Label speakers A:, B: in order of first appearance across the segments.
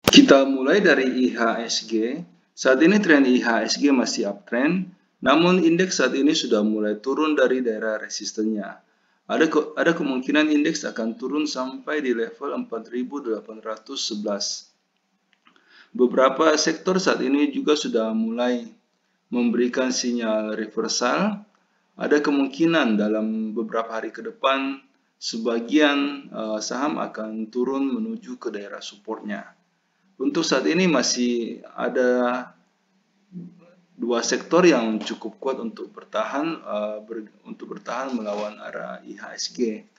A: Kita mulai dari IHSG. Saat ini tren IHSG masih uptrend, namun indeks saat ini sudah mulai turun dari daerah resistennya. Ada kemungkinan indeks akan turun sampai di level 4.811. Beberapa sektor saat ini juga sudah mulai memberikan sinyal reversal. Ada kemungkinan dalam beberapa hari ke depan sebagian saham akan turun menuju ke daerah supportnya. Untuk saat ini masih ada dua sektor yang cukup kuat untuk bertahan melawan arah IHSG,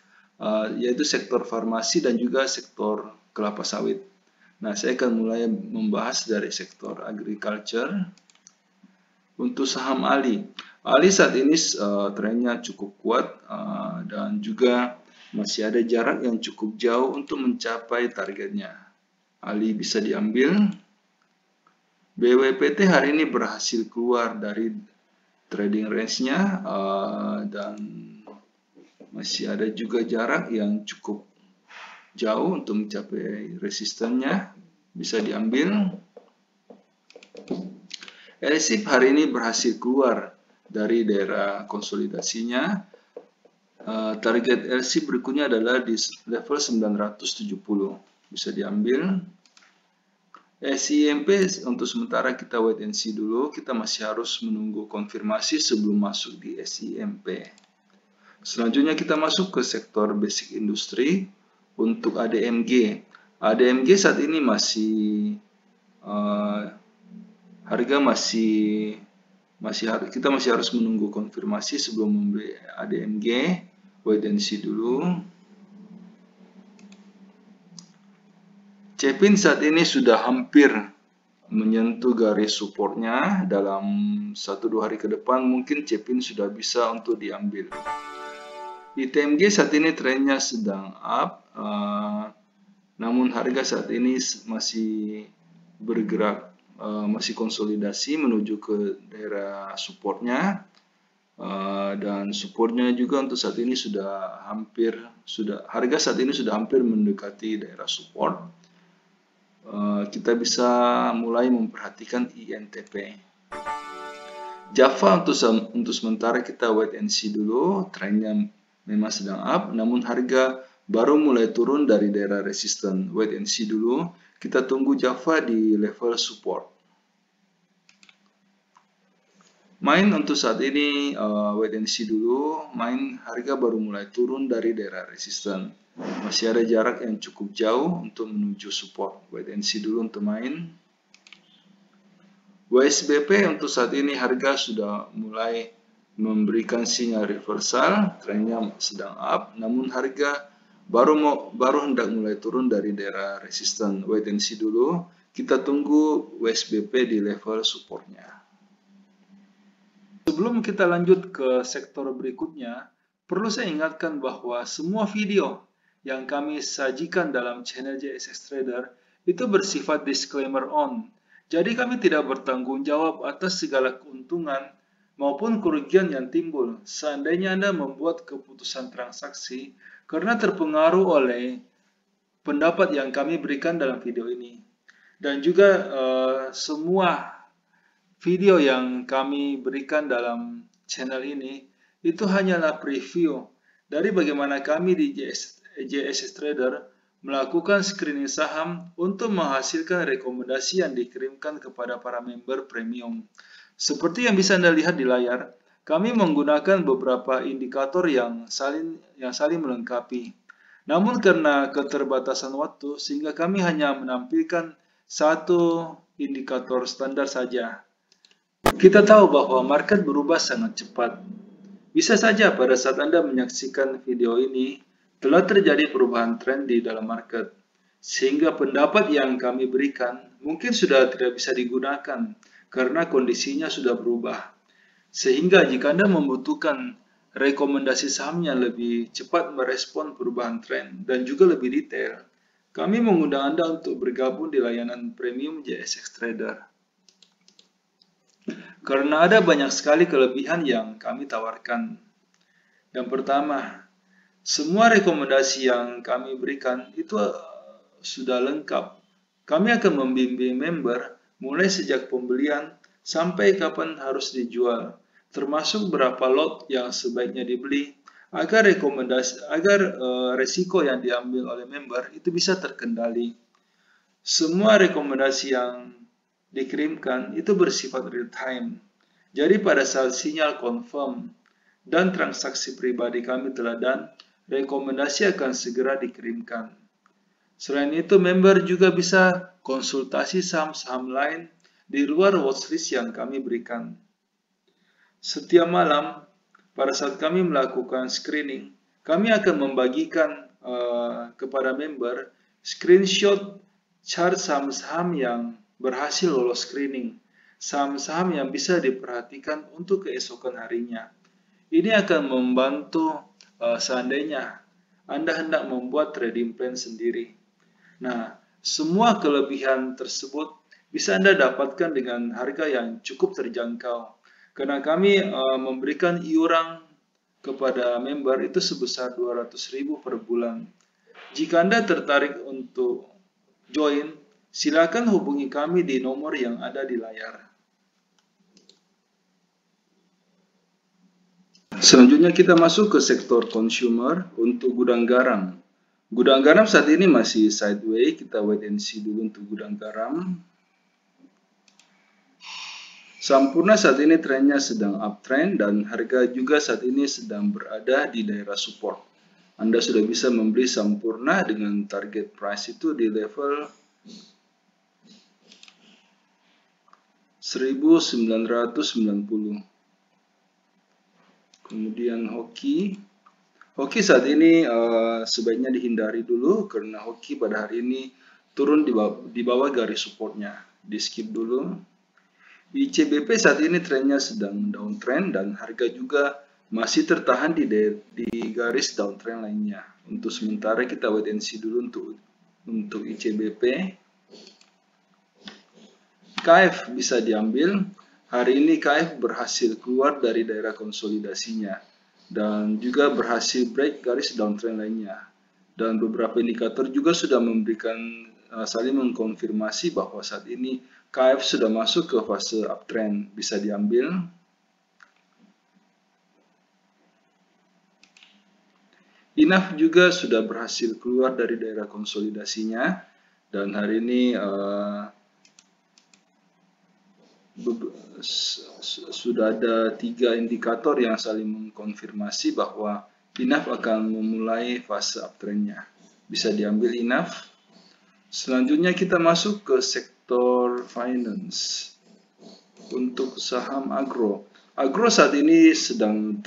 A: yaitu sektor farmasi dan juga sektor kelapa sawit. Nah, saya akan mulai membahas dari sektor agriculture. Untuk saham Ali saat ini trennya cukup kuat dan juga masih ada jarak yang cukup jauh untuk mencapai targetnya. Ali bisa diambil. BWPT hari ini berhasil keluar dari trading range-nya dan masih ada juga jarak yang cukup jauh untuk mencapai resistennya, bisa diambil. LSIP hari ini berhasil keluar dari daerah konsolidasinya. Target LSIP berikutnya adalah di level 970, bisa diambil. SIMP untuk sementara kita wait and see dulu, kita masih harus menunggu konfirmasi sebelum masuk di SIMP. Selanjutnya kita masuk ke sektor basic industry. Untuk ADMG saat ini masih harga kita masih harus menunggu konfirmasi sebelum membeli ADMG, wait and see dulu. Cepin saat ini sudah hampir menyentuh garis supportnya. Dalam 1-2 hari ke depan mungkin Cepin sudah bisa untuk diambil. ITMG saat ini trennya sedang up, namun harga saat ini masih bergerak, masih konsolidasi menuju ke daerah supportnya, dan supportnya juga untuk saat ini harga saat ini sudah hampir mendekati daerah support. Kita bisa mulai memperhatikan INTP. Java untuk sementara kita wait and see dulu, trennya memang sedang up, namun harga baru mulai turun dari daerah resisten. Wait and see dulu, kita tunggu Java di level support. Main untuk saat ini wait and see dulu, Main harga baru mulai turun dari daerah resisten. Masih ada jarak yang cukup jauh untuk menuju support. Wait and see dulu untuk Main. WSBP untuk saat ini harga sudah mulai memberikan sinyal reversal, trennya sedang up, namun harga baru hendak mulai turun dari daerah resisten. Wait and see dulu, kita tunggu WSBP di level supportnya. Sebelum kita lanjut ke sektor berikutnya, perlu saya ingatkan bahwa semua video yang kami sajikan dalam channel JSX Trader itu bersifat disclaimer on. Jadi kami tidak bertanggung jawab atas segala keuntungan maupun kerugian yang timbul seandainya Anda membuat keputusan transaksi karena terpengaruh oleh pendapat yang kami berikan dalam video ini. Dan juga semua video yang kami berikan dalam channel ini itu hanyalah preview dari bagaimana kami di JSX Trader melakukan screening saham untuk menghasilkan rekomendasi yang dikirimkan kepada para member premium. Seperti yang bisa Anda lihat di layar, kami menggunakan beberapa indikator yang saling melengkapi. Namun karena keterbatasan waktu, sehingga kami hanya menampilkan satu indikator standar saja. Kita tahu bahwa market berubah sangat cepat. Bisa saja pada saat Anda menyaksikan video ini, telah terjadi perubahan tren di dalam market, sehingga pendapat yang kami berikan mungkin sudah tidak bisa digunakan karena kondisinya sudah berubah. Sehingga jika Anda membutuhkan rekomendasi saham yang lebih cepat merespon perubahan tren dan juga lebih detail, kami mengundang Anda untuk bergabung di layanan premium JSX Trader. Karena ada banyak sekali kelebihan yang kami tawarkan. Yang pertama, semua rekomendasi yang kami berikan itu sudah lengkap Kami akan membimbing member mulai sejak pembelian sampai kapan harus dijual, termasuk berapa lot yang sebaiknya dibeli, agar resiko yang diambil oleh member itu bisa terkendali. Semua rekomendasi yang dikirimkan itu bersifat real time. Jadi pada saat sinyal confirm dan transaksi pribadi kami telah done, rekomendasi akan segera dikirimkan. Selain itu, member juga bisa konsultasi saham-saham lain di luar watchlist yang kami berikan. Setiap malam, pada saat kami melakukan screening, kami akan membagikan kepada member screenshot chart saham-saham yang berhasil lolos screening, saham-saham yang bisa diperhatikan untuk keesokan harinya. Ini akan membantu seandainya Anda hendak membuat trading plan sendiri. Nah, semua kelebihan tersebut bisa Anda dapatkan dengan harga yang cukup terjangkau. Karena kami memberikan iuran kepada member itu sebesar 200.000 per bulan. Jika Anda tertarik untuk join, silakan hubungi kami di nomor yang ada di layar. Selanjutnya kita masuk ke sektor consumer untuk gudang garam. Gudang garam saat ini masih sideways, kita wait and see dulu untuk gudang garam. Sampurna saat ini trennya sedang uptrend dan harga juga saat ini sedang berada di daerah support. Anda sudah bisa membeli Sampurna dengan target price itu di level 1990. Kemudian hoki saat ini sebaiknya dihindari dulu karena hoki pada hari ini turun di bawah garis supportnya. Di skip dulu. ICBP saat ini trennya sedang downtrend dan harga juga masih tertahan di garis downtrend lainnya. Untuk sementara kita wait and see dulu untuk ICBP. KF bisa diambil. Hari ini KF berhasil keluar dari daerah konsolidasinya dan juga berhasil break garis downtrend lainnya. Dan beberapa indikator juga sudah memberikan saling mengkonfirmasi bahwa saat ini KF sudah masuk ke fase uptrend, bisa diambil. INAF juga sudah berhasil keluar dari daerah konsolidasinya dan hari ini sudah ada 3 indikator yang saling mengkonfirmasi bahwa INAF akan memulai fase uptrendnya. Bisa diambil INAF. Selanjutnya kita masuk ke sektor finance. Untuk saham agro. Agro saat ini sedang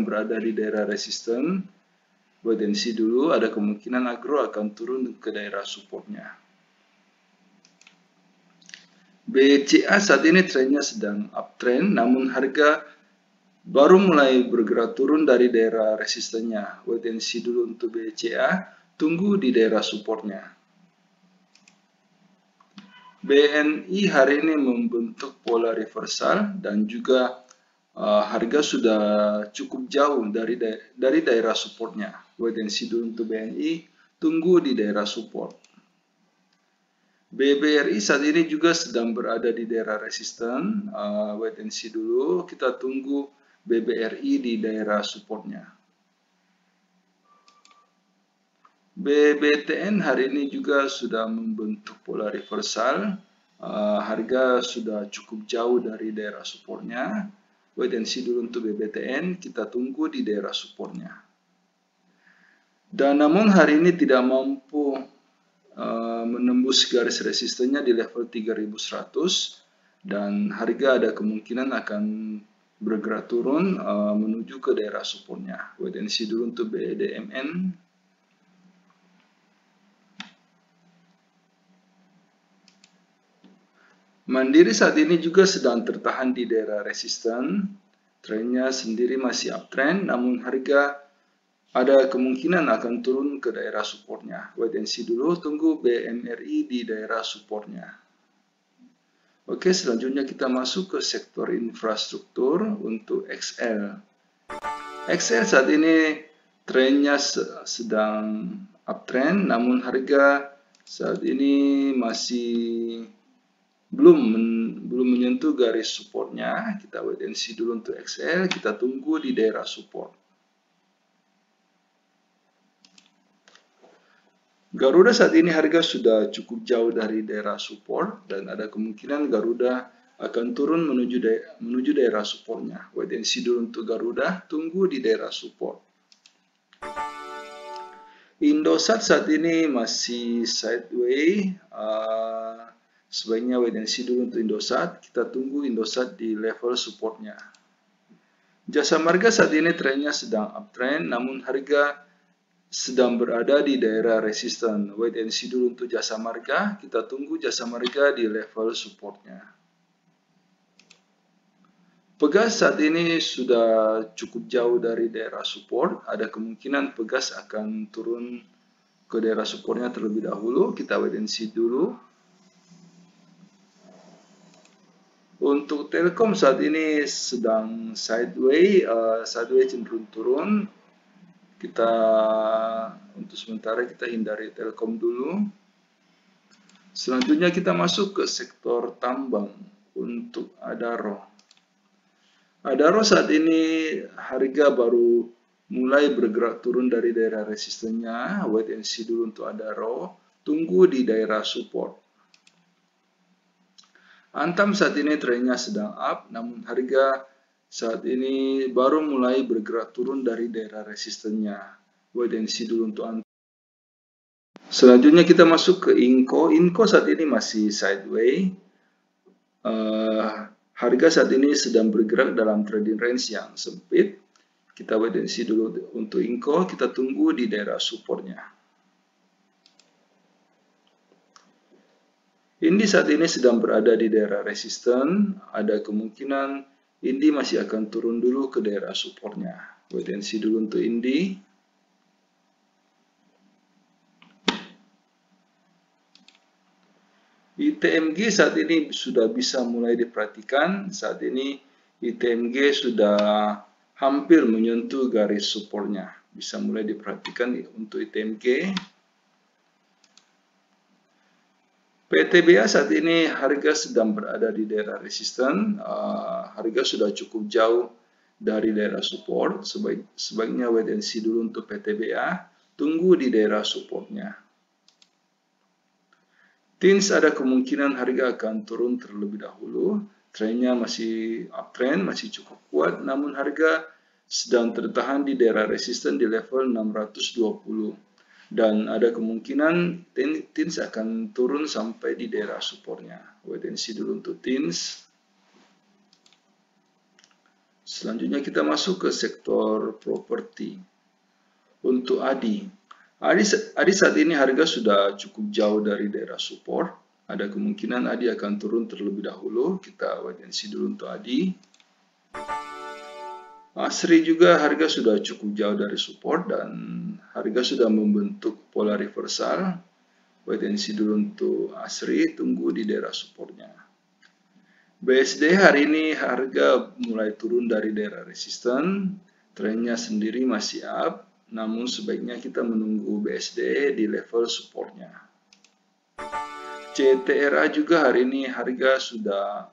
A: berada di daerah resisten. Wait and see dulu, ada kemungkinan agro akan turun ke daerah supportnya. BCA saat ini trennya sedang uptrend, namun harga baru mulai bergerak turun dari daerah resistennya. Wait and see dulu untuk BCA, tunggu di daerah supportnya. BNI hari ini membentuk pola reversal dan juga harga sudah cukup jauh dari daerah supportnya. Wait and see dulu untuk BNI, tunggu di daerah support. BBRI saat ini juga sedang berada di daerah resisten. Wait and see dulu, kita tunggu BBRI di daerah supportnya. BBTN hari ini juga sudah membentuk pola reversal. Harga sudah cukup jauh dari daerah supportnya. Wait and see dulu untuk BBTN, kita tunggu di daerah supportnya. Dan namun hari ini tidak mampu menembus garis resistennya di level 3100 dan harga ada kemungkinan akan bergerak turun menuju ke daerah supportnya. Wait and see dulu untuk BDMN. Mandiri saat ini juga sedang tertahan di daerah resisten. Trennya sendiri masih uptrend, namun harga ada kemungkinan akan turun ke daerah supportnya. Wait and see dulu, tunggu BMRI di daerah supportnya. Oke, selanjutnya kita masuk ke sektor infrastruktur untuk XL. XL saat ini trennya sedang uptrend, namun harga saat ini masih belum menyentuh garis supportnya. Kita wait and see dulu untuk XL, kita tunggu di daerah support. Garuda saat ini harga sudah cukup jauh dari daerah support dan ada kemungkinan Garuda akan turun menuju daerah supportnya. Wait and see dulu untuk Garuda, tunggu di daerah support. Indosat saat ini masih sideways, sebaiknya wait and see dulu untuk Indosat, kita tunggu Indosat di level supportnya. Jasa Marga saat ini trennya sedang uptrend, namun harga sedang berada di daerah resisten. Wait and see dulu untuk Jasa Marga, kita tunggu Jasa Marga di level supportnya. Pegas saat ini sudah cukup jauh dari daerah support, ada kemungkinan Pegas akan turun ke daerah supportnya terlebih dahulu, kita wait and see dulu. Untuk Telkom saat ini sedang sideways cenderung turun. Untuk sementara kita hindari Telkom dulu. Selanjutnya kita masuk ke sektor tambang untuk Adaro. Adaro saat ini harga baru mulai bergerak turun dari daerah resistennya. Wait and see dulu untuk Adaro. Tunggu di daerah support. Antam saat ini trennya sedang up, namun harga saat ini baru mulai bergerak turun dari daerah resistennya. Wait and see dulu untuk Antam. Selanjutnya kita masuk ke Inco. Inco saat ini masih sideways. Harga saat ini sedang bergerak dalam trading range yang sempit. Kita wait and see dulu untuk Inco, kita tunggu di daerah supportnya. Indi saat ini sedang berada di daerah resisten, ada kemungkinan Indi masih akan turun dulu ke daerah supportnya. Wait and see dulu untuk Indi. ITMG saat ini sudah bisa mulai diperhatikan. Saat ini ITMG sudah hampir menyentuh garis supportnya. Bisa mulai diperhatikan untuk ITMG. PTBA saat ini harga sedang berada di daerah resisten. Harga sudah cukup jauh dari daerah support. Sebaiknya wait and see dulu untuk PTBA. Tunggu di daerah supportnya. Tins ada kemungkinan harga akan turun terlebih dahulu. Trennya masih uptrend, masih cukup kuat, namun harga sedang tertahan di daerah resisten di level 620. Dan ada kemungkinan Tins akan turun sampai di daerah supportnya. Wait and see dulu untuk Tins. Selanjutnya kita masuk ke sektor properti. Untuk ADI. ADI saat ini harga sudah cukup jauh dari daerah support. Ada kemungkinan ADI akan turun terlebih dahulu. Kita wait and see dulu untuk ADI. ASRI juga harga sudah cukup jauh dari support dan harga sudah membentuk pola reversal. Wait and see dulu untuk ASRI, tunggu di daerah supportnya. BSD hari ini harga mulai turun dari daerah resisten. Trennya sendiri masih up. Namun sebaiknya kita menunggu BSD di level supportnya. CTRA juga hari ini harga sudah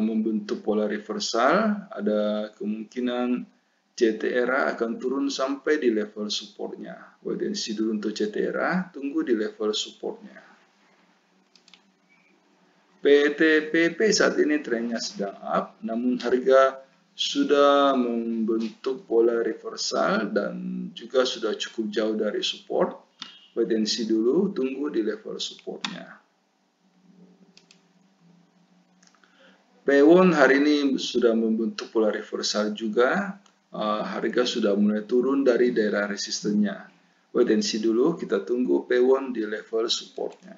A: membentuk pola reversal. Ada kemungkinan CTRA akan turun sampai di level supportnya. Wait and see dulu untuk CTRA, tunggu di level supportnya. PTPP saat ini trennya sedang up, namun harga sudah membentuk pola reversal dan juga sudah cukup jauh dari support. Wait and see dulu, tunggu di level supportnya. Pewon hari ini sudah membentuk pola reversal juga. Harga sudah mulai turun dari daerah resistennya. Wait and see dulu, kita tunggu Pewon di level supportnya.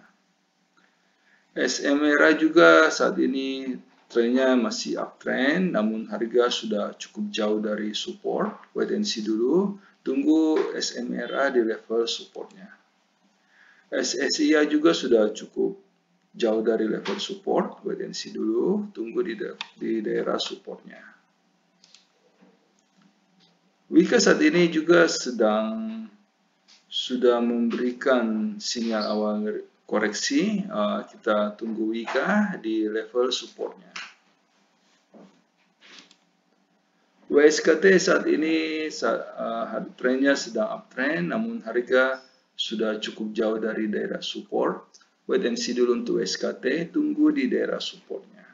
A: SMRA juga saat ini trennya masih uptrend, namun harga sudah cukup jauh dari support. Wait and see dulu, tunggu SMRA di level supportnya. SSIA juga sudah cukup jauh dari level support. Wait and see dulu, tunggu di daerah supportnya. Wika saat ini juga sedang sudah memberikan sinyal awal koreksi. Kita tunggu Wika di level supportnya. WSKT saat ini trennya sedang uptrend, namun harga sudah cukup jauh dari daerah support. Wait and see dulu untuk WSKT, tunggu di daerah supportnya.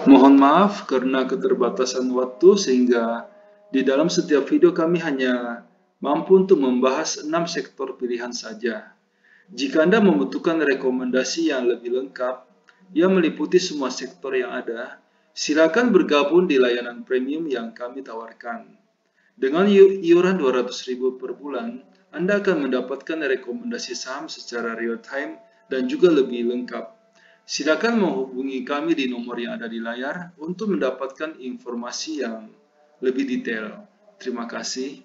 A: Mohon maaf karena keterbatasan waktu, sehingga di dalam setiap video kami hanya mampu untuk membahas 6 sektor pilihan saja. Jika Anda membutuhkan rekomendasi yang lebih lengkap, yang meliputi semua sektor yang ada, silakan bergabung di layanan premium yang kami tawarkan. Dengan iuran 200.000 per bulan, Anda akan mendapatkan rekomendasi saham secara real time dan juga lebih lengkap. Silakan menghubungi kami di nomor yang ada di layar untuk mendapatkan informasi yang lebih detail. Terima kasih.